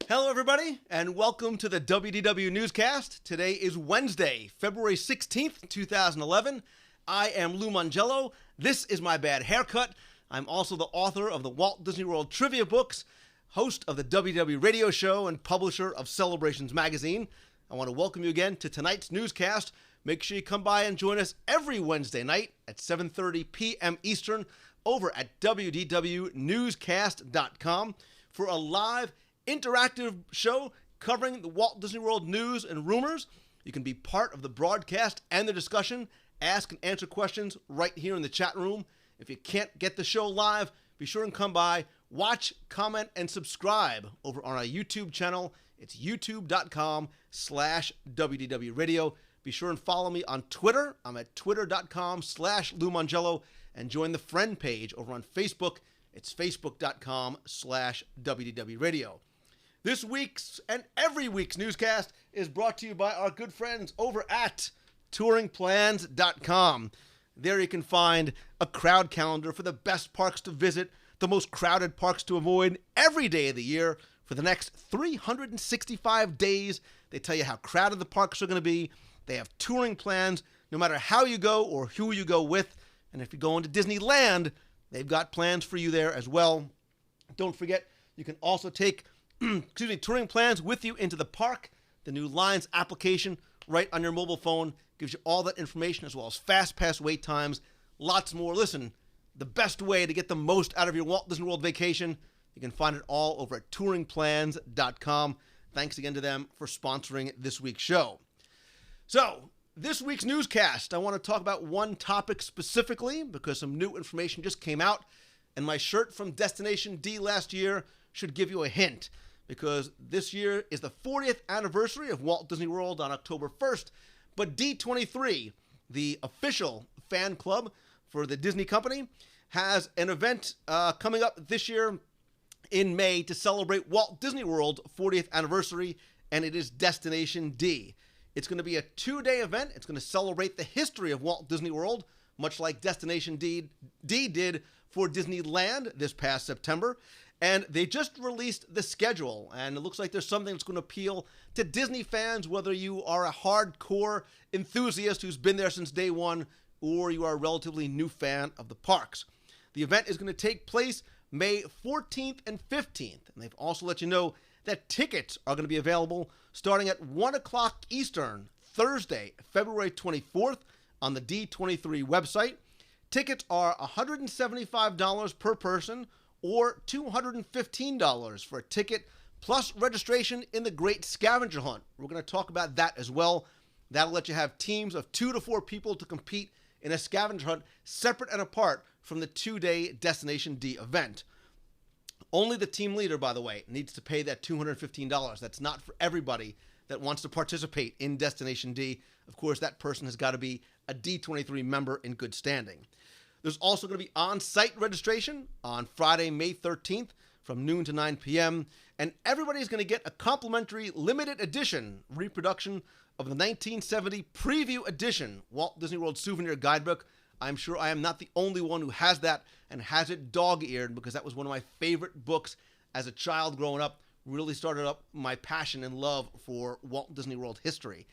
Hello, everybody, and welcome to the WDW NewsCast. Today is Wednesday, February 16th, 2011. I am Lou Mongello. This is my bad haircut. I'm also the author of the Walt Disney World trivia books, host of the WDW radio show, and publisher of Celebrations magazine. I want to welcome you again to tonight's newscast. Make sure you come by and join us every Wednesday night at 7:30 p.m. Eastern over at WDWNewsCast.com for a live interactive show covering the Walt Disney World news and rumors. You can be part of the broadcast and the discussion, ask and answer questions right here in the chat room. If you can't get the show live, be sure and come by, watch, comment, and subscribe over on our YouTube channel. It's youtube.com/WDW Radio. Be sure and follow me on Twitter. I'm at twitter.com/Lou Mongello, and join the friend page over on Facebook. It's facebook.com/WDW Radio. This week's and every week's newscast is brought to you by our good friends over at touringplans.com. There you can find a crowd calendar for the best parks to visit, the most crowded parks to avoid every day of the year for the next 365 days. They tell you how crowded the parks are going to be. They have touring plans no matter how you go or who you go with. And if you go into Disneyland, they've got plans for you there as well. Don't forget, you can also take touring plans with you into the park. The new Lines application right on your mobile phone gives you all that information, as well as fast pass wait times, lots more. Listen, the best way to get the most out of your Walt Disney World vacation, you can find it all over at touringplans.com. Thanks again to them for sponsoring this week's show. So, this week's newscast, I want to talk about one topic specifically because some new information just came out, and my shirt from Destination D last year should give you a hint, because this year is the 40th anniversary of Walt Disney World on October 1st, but D23, the official fan club for the Disney company, has an event coming up this year in May to celebrate Walt Disney World 40th anniversary, and it is Destination D. It's going to be a 2-day event. It's going to celebrate the history of Walt Disney World, much like Destination D did for Disneyland this past September. And they just released the schedule, and it looks like there's something that's going to appeal to Disney fans, whether you are a hardcore enthusiast who's been there since day one, or you are a relatively new fan of the parks. The event is going to take place May 14th and 15th, and they've also let you know that tickets are going to be available starting at 1 o'clock Eastern, Thursday, February 24th, on the D23 website. Tickets are $175 per person, or $215 for a ticket, plus registration in the Great Scavenger Hunt. We're going to talk about that as well. That'll let you have teams of 2 to 4 people to compete in a scavenger hunt, separate and apart from the 2-day Destination D event. Only the team leader, by the way, needs to pay that $215. That's not for everybody that wants to participate in Destination D. Of course, that person has got to be a D23 member in good standing. There's also going to be on-site registration on Friday, May 13th from noon to 9 p.m. And everybody's going to get a complimentary limited edition reproduction of the 1970 Preview Edition Walt Disney World Souvenir Guidebook. I'm sure I am not the only one who has that and has it dog-eared, because that was one of my favorite books as a child growing up. Really started up my passion and love for Walt Disney World history.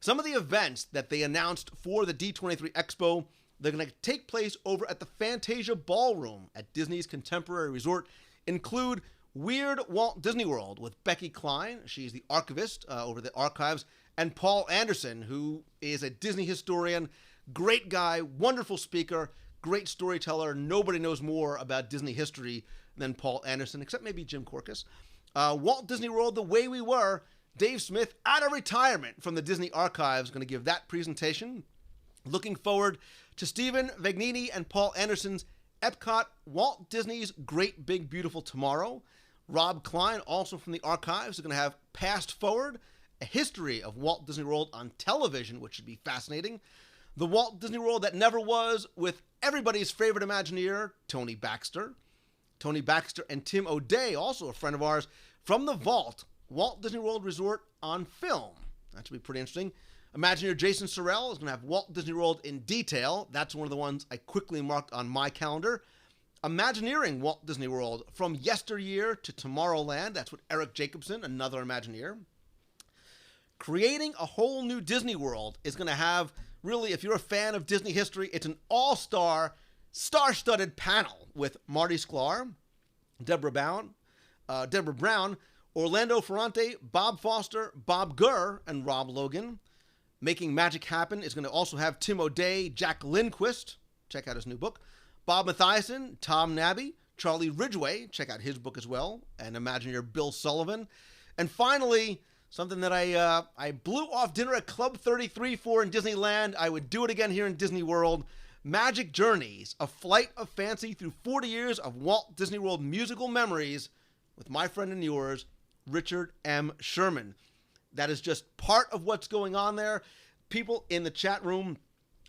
Some of the events that they announced for the D23 Expo, they're going to take place over at the Fantasia Ballroom at Disney's Contemporary Resort, include Weird Walt Disney World with Becky Klein. She's the archivist over the archives, and Paul Anderson, who is a Disney historian, great guy, wonderful speaker, great storyteller. Nobody knows more about Disney history than Paul Anderson, except maybe Jim Korkis. Walt Disney World, The Way We Were, Dave Smith, out of retirement from the Disney Archives, going to give that presentation. Looking forward to Stephen Vagnini and Paul Anderson's Epcot, Walt Disney's Great Big Beautiful Tomorrow. Rob Klein, also from the Archives, is going to have Past Forward, a history of Walt Disney World on television, which should be fascinating. The Walt Disney World That Never Was, with everybody's favorite Imagineer, Tony Baxter. Tony Baxter and Tim O'Day, also a friend of ours, from the Vault, Walt Disney World Resort on film. That should be pretty interesting. Imagineer Jason Sorrell is going to have Walt Disney World in detail. That's one of the ones I quickly marked on my calendar. Imagineering Walt Disney World from yesteryear to Tomorrowland. That's what Eric Jacobson, another Imagineer. Creating a whole new Disney World is going to have, really, if you're a fan of Disney history, it's an all-star, star-studded panel with Marty Sklar, Deborah Brown, Orlando Ferrante, Bob Foster, Bob Gurr, and Rob Logan. Making Magic Happen is going to also have Tim O'Day, Jack Lindquist, check out his new book, Bob Mathiasen, Tom Nabby, Charlie Ridgway, check out his book as well, and Imagineer Bill Sullivan. And finally, something that I blew off dinner at Club 33 for in Disneyland. I would do it again here in Disney World. Magic Journeys, a flight of fancy through 40 years of Walt Disney World musical memories with my friend and yours, Richard M. Sherman. That is just part of what's going on there. People in the chat room,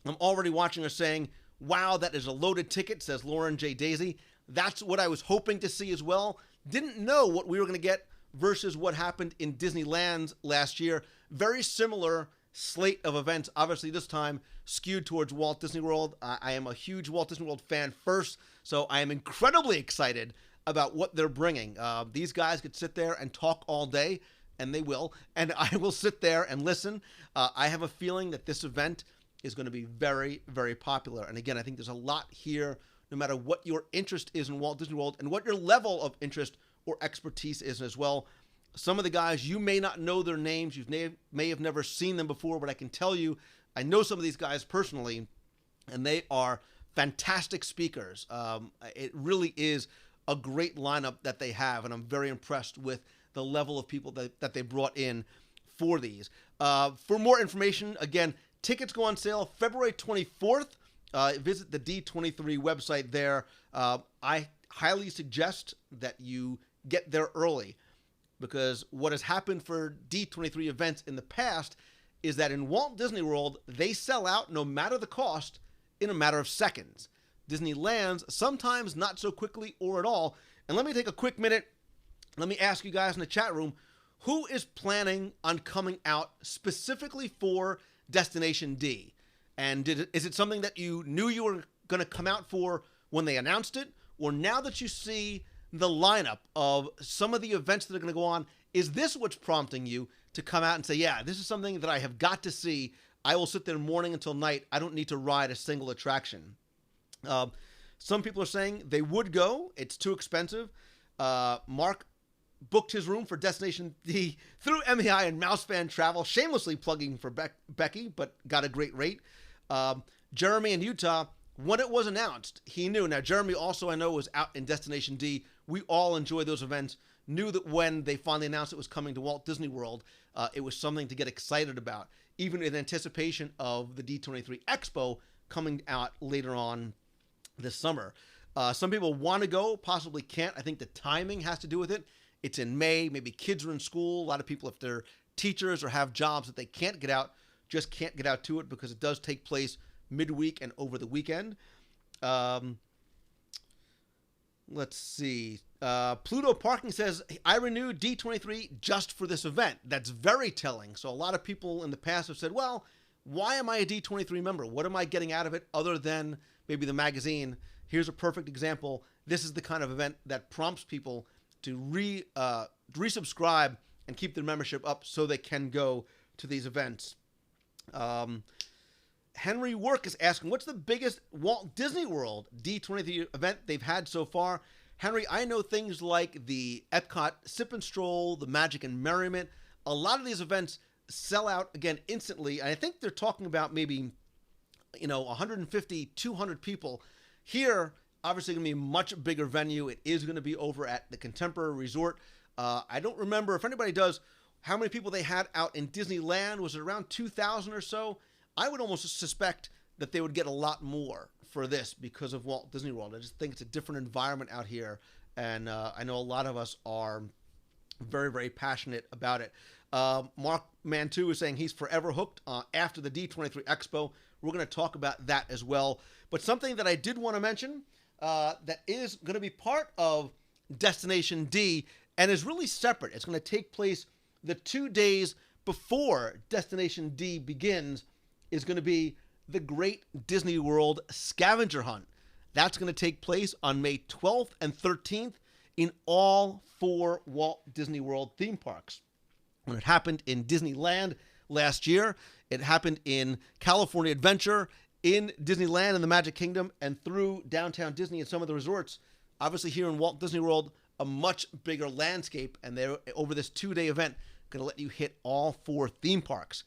I'm already watching, are saying, wow, that is a loaded ticket, says Lauren J. Daisy. That's what I was hoping to see as well. Didn't know what we were going to get versus what happened in Disneyland last year. Very similar slate of events, obviously this time skewed towards Walt Disney World. I am a huge Walt Disney World fan first, so I am incredibly excited about what they're bringing. These guys could sit there and talk all day, and they will, and I will sit there and listen. I have a feeling that this event is going to be very, very popular. And again, I think there's a lot here, no matter what your interest is in Walt Disney World and what your level of interest or expertise is as well. Some of the guys, you may not know their names, you may have never seen them before, but I can tell you, I know some of these guys personally, and they are fantastic speakers. It really is a great lineup that they have, and I'm very impressed with the level of people that they brought in for these. For more information, again, tickets go on sale February 24th. Visit the D23 website there. I highly suggest that you get there early, because what has happened for D23 events in the past is that in Walt Disney World, they sell out no matter the cost in a matter of seconds. Disneyland's sometimes not so quickly or at all. And let me take a quick minute. Let me ask you guys in the chat room, who is planning on coming out specifically for Destination D? And is it something that you knew you were going to come out for when they announced it? Or now that you see the lineup of some of the events that are going to go on, is this what's prompting you to come out and say, yeah, this is something that I have got to see. I will sit there morning until night. I don't need to ride a single attraction. Some people are saying they would go. It's too expensive. Mark booked his room for Destination D through MEI and Mousefan Travel, shamelessly plugging for Becky, but got a great rate. Jeremy in Utah, when it was announced, he knew. Now, Jeremy also, I know, was out in Destination D. We all enjoy those events. Knew that when they finally announced it was coming to Walt Disney World, it was something to get excited about, even in anticipation of the D23 Expo coming out later on this summer. Some people want to go, possibly can't. I think the timing has to do with it. It's in May. Maybe kids are in school. A lot of people, if they're teachers or have jobs that they can't get out, just can't get out to it, because it does take place midweek and over the weekend. Let's see. Pluto Parking says, I renewed D23 just for this event. That's very telling. So a lot of people in the past have said, well, why am I a D23 member? What am I getting out of it other than maybe the magazine? Here's a perfect example. This is the kind of event that prompts people to resubscribe and keep their membership up so they can go to these events. Henry Work is asking, what's the biggest Walt Disney World D23 event they've had so far? Henry, I know things like the Epcot Sip and Stroll, the Magic and Merriment. A lot of these events sell out, again, instantly. And I think they're talking about maybe, 150, 200 people. Here, obviously going to be a much bigger venue. It is going to be over at the Contemporary Resort. I don't remember, if anybody does, how many people they had out in Disneyland. Was it around 2,000 or so? I would almost suspect that they would get a lot more for this because of Walt Disney World. I just think it's a different environment out here, and I know a lot of us are very, very passionate about it. Mark Mantu is saying he's forever hooked after the D23 Expo. We're going to talk about that as well. But something that I did want to mention that is going to be part of Destination D and is really separate. It's going to take place the 2 days before Destination D begins, is going to be the Great Disney World Scavenger Hunt. That's going to take place on May 12th and 13th in all 4 Walt Disney World theme parks. When it happened in Disneyland last year, it happened in California Adventure, in Disneyland and the Magic Kingdom, and through Downtown Disney and some of the resorts. Obviously here in Walt Disney World, a much bigger landscape, and they're, over this 2-day event, going to let you hit all 4 theme parks.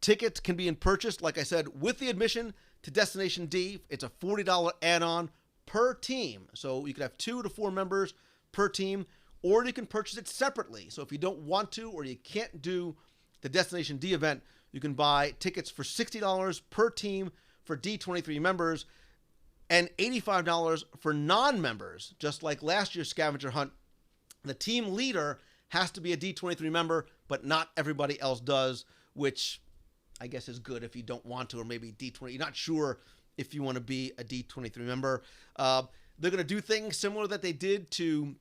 Tickets can be purchased, like I said, with the admission to Destination D. It's a $40 add-on per team. So you could have 2 to 4 members per team, or you can purchase it separately. So if you don't want to, or you can't do the Destination D event, you can buy tickets for $60 per team for D23 members and $85 for non-members. Just like last year's scavenger hunt, the team leader has to be a D23 member, but not everybody else does, which I guess is good if you don't want to, or maybe D20. You're not sure if you want to be a D23 member. They're going to do things similar that they did to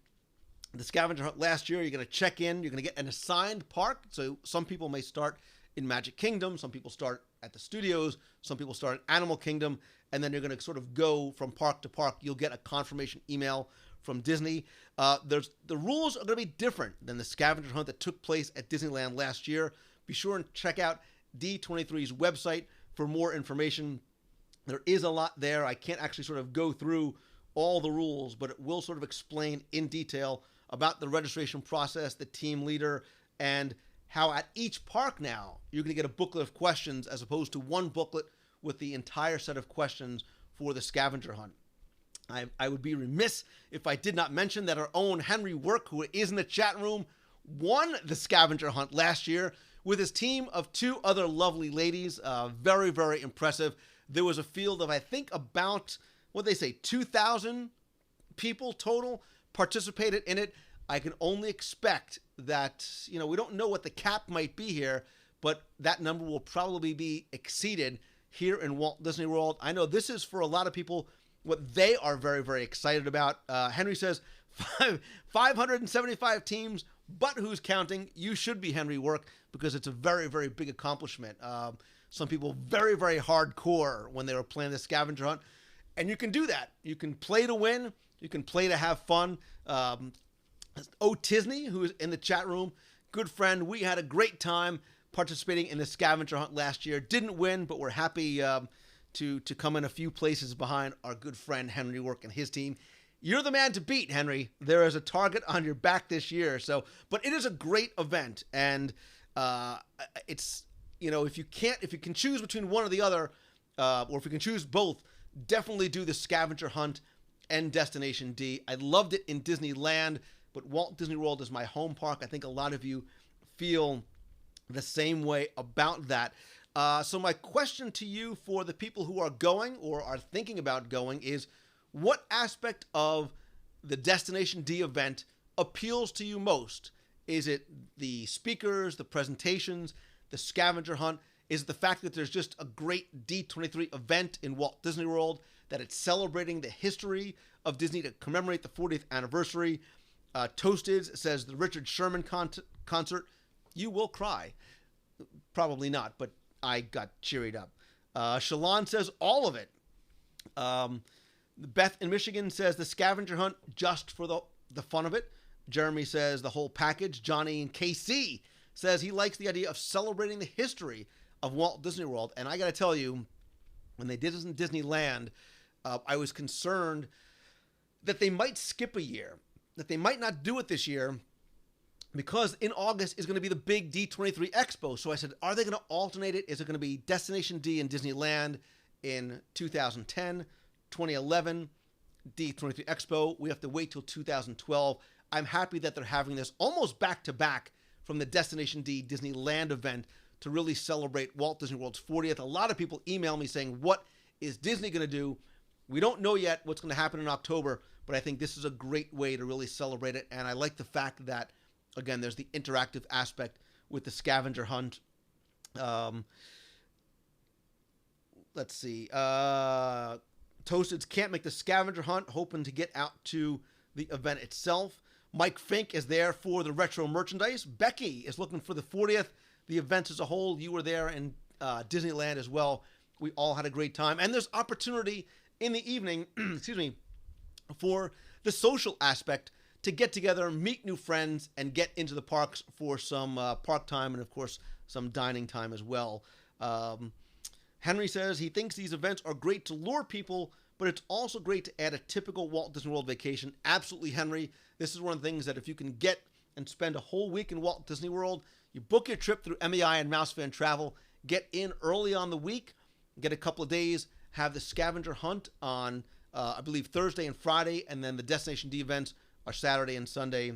the scavenger hunt last year. You're going to check in. You're going to get an assigned park. So some people may start in Magic Kingdom. Some people start at the studios. Some people start at Animal Kingdom. And then you're going to sort of go from park to park. You'll get a confirmation email from Disney. The rules are going to be different than the scavenger hunt that took place at Disneyland last year. Be sure and check out D23's website for more information. There is a lot there. I can't actually sort of go through all the rules, but it will sort of explain in detail about the registration process, the team leader, and how at each park now you're going to get a booklet of questions as opposed to one booklet with the entire set of questions for the scavenger hunt. I would be remiss if I did not mention that our own Henry Work, who is in the chat room, won the scavenger hunt last year with his team of 2 other lovely ladies. Very, very impressive. There was a field of, I think, about, 2,000 people total participated in it. I can only expect that, we don't know what the cap might be here, but that number will probably be exceeded here in Walt Disney World. I know this is, for a lot of people, what they are very, very excited about. Henry says 575 teams, but who's counting? You should be, Henry Work, because it's a very, very big accomplishment. Some people very, very hardcore when they were playing the scavenger hunt. And you can do that. You can play to win. You can play to have fun. Tisney, who is in the chat room, good friend. We had a great time participating in the scavenger hunt last year. Didn't win, but we're happy to come in a few places behind our good friend Henry Work and his team. You're the man to beat, Henry. There is a target on your back this year. But it is a great event, and it's, if you can choose between one or the other, or if you can choose both, definitely do the scavenger hunt and Destination D. I loved it in Disneyland, but Walt Disney World is my home park. I think a lot of you feel the same way about that. So my question to you, for the people who are going or are thinking about going, is what aspect of the Destination D event appeals to you most? Is it the speakers, the presentations, the scavenger hunt? Is it the fact that there's just a great D23 event in Walt Disney World, that it's celebrating the history of Disney to commemorate the 40th anniversary? Toasted says the Richard Sherman concert. You will cry. Probably not, but I got cheered up. Shalon says all of it. Beth in Michigan says the scavenger hunt just for the fun of it. Jeremy says the whole package. Johnny in KC says he likes the idea of celebrating the history of Walt Disney World. And I got to tell you, when they did this in Disneyland, I was concerned that they might skip a year, that they might not do it this year, because in August is going to be the big D23 Expo. So I said, are they going to alternate it? Is it going to be Destination D in Disneyland in 2010, 2011, D23 Expo? We have to wait till 2012. I'm happy that they're having this almost back-to-back from the Destination D Disneyland event to really celebrate Walt Disney World's 40th. A lot of people email me saying, what is Disney going to do? We don't know yet what's going to happen in October, but I think this is a great way to really celebrate it. And I like the fact that, again, there's the interactive aspect with the scavenger hunt. Let's see. Toasteds can't make the scavenger hunt, hoping to get out to the event itself. Mike Fink is there for the retro merchandise. Becky is looking for the 40th. The event as a whole, you were there in Disneyland as well. We all had a great time. And there's opportunity in the evening, excuse me, for the social aspect, to get together, meet new friends, and get into the parks for some park time and, of course, some dining time as well. Henry says he thinks these events are great to lure people, but it's also great to add a typical Walt Disney World vacation. Absolutely, Henry. This is one of the things that if you can get and spend a whole week in Walt Disney World, you book your trip through MEI and Mousefan Travel, get in early on the week, get a couple of days, have the scavenger hunt on, I believe, Thursday and Friday, and then the Destination D events are Saturday and Sunday,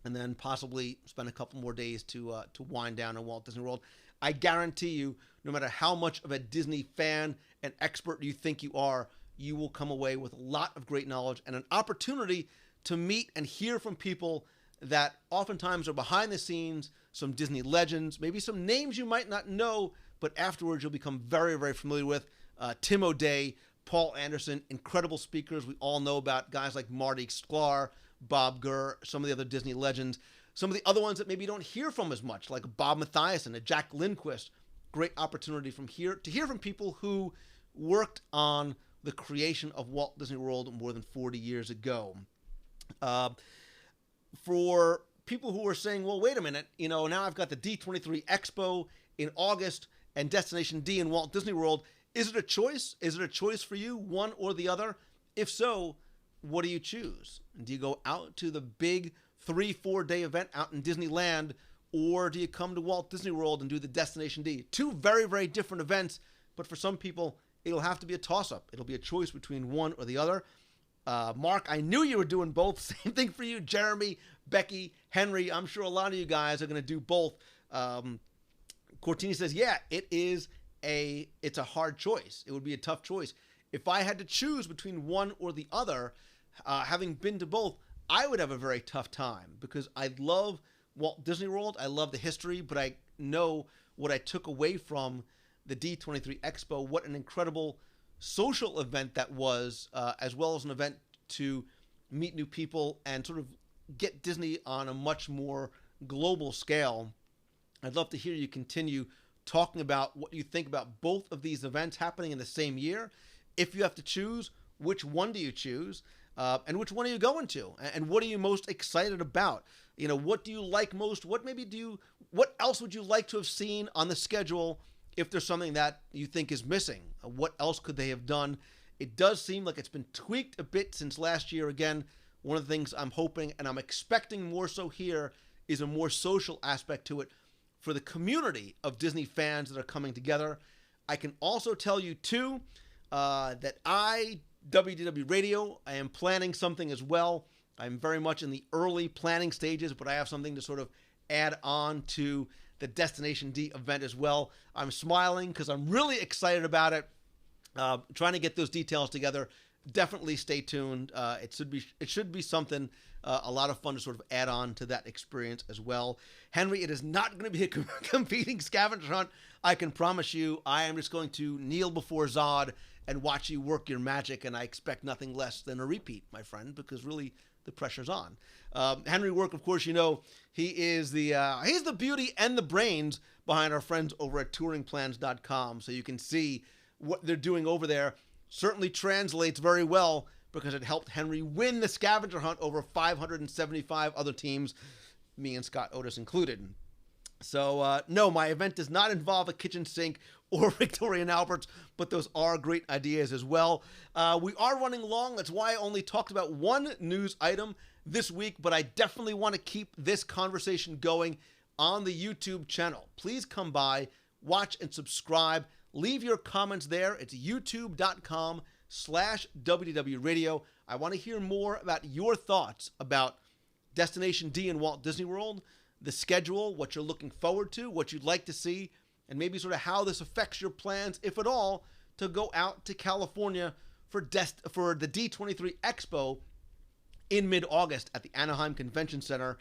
and then possibly spend a couple more days to wind down in Walt Disney World. I guarantee you, no matter how much of a Disney fan and expert you think you are, you will come away with a lot of great knowledge and an opportunity to meet and hear from people that oftentimes are behind the scenes, some Disney legends, maybe some names you might not know, but afterwards you'll become very, very familiar with. Tim O'Day, Paul Anderson, incredible speakers. We all know about guys like Marty Sklar, Bob Gurr, some of the other Disney legends. Some of the other ones that maybe you don't hear from as much, like Bob Mathiasen and Jack Lindquist. Great opportunity to hear from people who worked on the creation of Walt Disney World more than 40 years ago. For people who are saying, well, wait a minute, now I've got the D23 Expo in August and Destination D in Walt Disney World. Is it a choice? Is it a choice for you, one or the other? If so, what do you choose? Do you go out to the big 3-4 day event out in Disneyland, or do you come to Walt Disney World and do the Destination D? Two very, very different events, but for some people, it'll have to be a toss-up. It'll be a choice between one or the other. Mark, I knew you were doing both. Same thing for you, Jeremy, Becky, Henry. I'm sure a lot of you guys are going to do both. Cortini says, yeah, it's a hard choice. It would be a tough choice. If I had to choose between one or the other, having been to both, I would have a very tough time because I love Walt Disney World. I love the history, but I know what I took away from the D23 Expo, what an incredible social event that was, as well as an event to meet new people and sort of get Disney on a much more global scale. I'd love to hear you continue talking about what you think about both of these events happening in the same year. If you have to choose, which one do you choose? And which one are you going to? And what are you most excited about? What do you like most? What else would you like to have seen on the schedule if there's something that you think is missing? What else could they have done? It does seem like it's been tweaked a bit since last year. Again, one of the things I'm hoping and I'm expecting more so here is a more social aspect to it for the community of Disney fans that are coming together. I can also tell you, too, that WDW Radio, I am planning something as well. I'm very much in the early planning stages, but I have something to sort of add on to the Destination D event as well. I'm smiling because I'm really excited about it. Trying to get those details together. Definitely stay tuned. It should be something a lot of fun to sort of add on to that experience as well. Henry, it is not going to be a competing scavenger hunt. I can promise you. I am just going to kneel before Zod and watch you work your magic, and I expect nothing less than a repeat, my friend, because really the pressure's on. Henry Work, of course, he is he's the beauty and the brains behind our friends over at touringplans.com, so you can see what they're doing over there. Certainly translates very well because it helped Henry win the scavenger hunt over 575 other teams, me and Scott Otis included. So, no, my event does not involve a kitchen sink or Victoria and Albert's, but those are great ideas as well. We are running long. That's why I only talked about one news item this week, but I definitely want to keep this conversation going on the YouTube channel. Please come by, watch and subscribe. Leave your comments there. It's youtube.com/WDW Radio. I want to hear more about your thoughts about Destination D in Walt Disney World, the schedule, what you're looking forward to, what you'd like to see, and maybe sort of how this affects your plans, if at all, to go out to California for the D23 Expo in mid-August at the Anaheim Convention Center.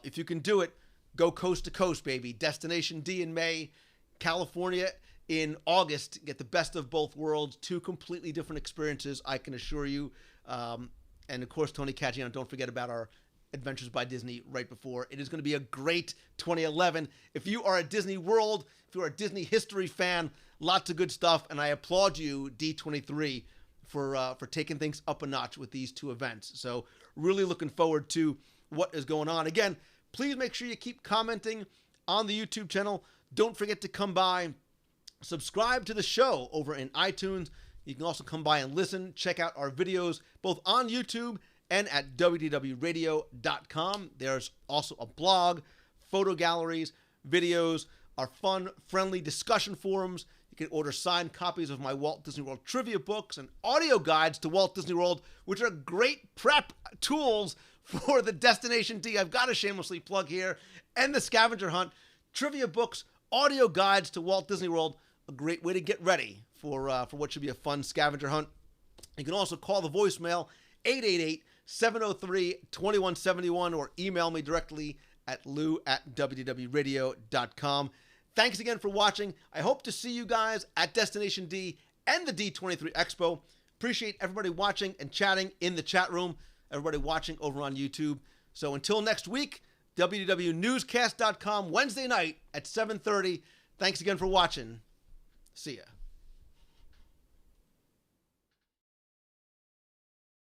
If you can do it, go coast to coast, baby. Destination D in May, California in August. Get the best of both worlds. Two completely different experiences, I can assure you. And, of course, Tony Caggiano, don't forget about our Adventures by Disney right before. It is going to be a great 2011. If you are a Disney World, if you're a Disney history fan, lots of good stuff, and I applaud you, D23, for taking things up a notch with these two events. So really looking forward to what is going on. Again, please make sure you keep commenting on the YouTube channel. Don't forget to come by, subscribe to the show over in iTunes. You can also come by and listen, check out our videos both on YouTube and at WDWRadio.com. There's also a blog, photo galleries, videos, our fun, friendly discussion forums. You can order signed copies of my Walt Disney World trivia books and audio guides to Walt Disney World, which are great prep tools for the Destination D. I've got to shamelessly plug here. And the scavenger hunt, trivia books, audio guides to Walt Disney World, a great way to get ready for what should be a fun scavenger hunt. You can also call the voicemail 888-703-2171 or email me directly at lou@wdwradio.com. Thanks again for watching. I hope to see you guys at Destination D and the D23 Expo. Appreciate everybody watching and chatting in the chat room, everybody watching over on YouTube. So until next week, WDW NewsCast.com, Wednesday night at 7:30. Thanks again for watching. See ya.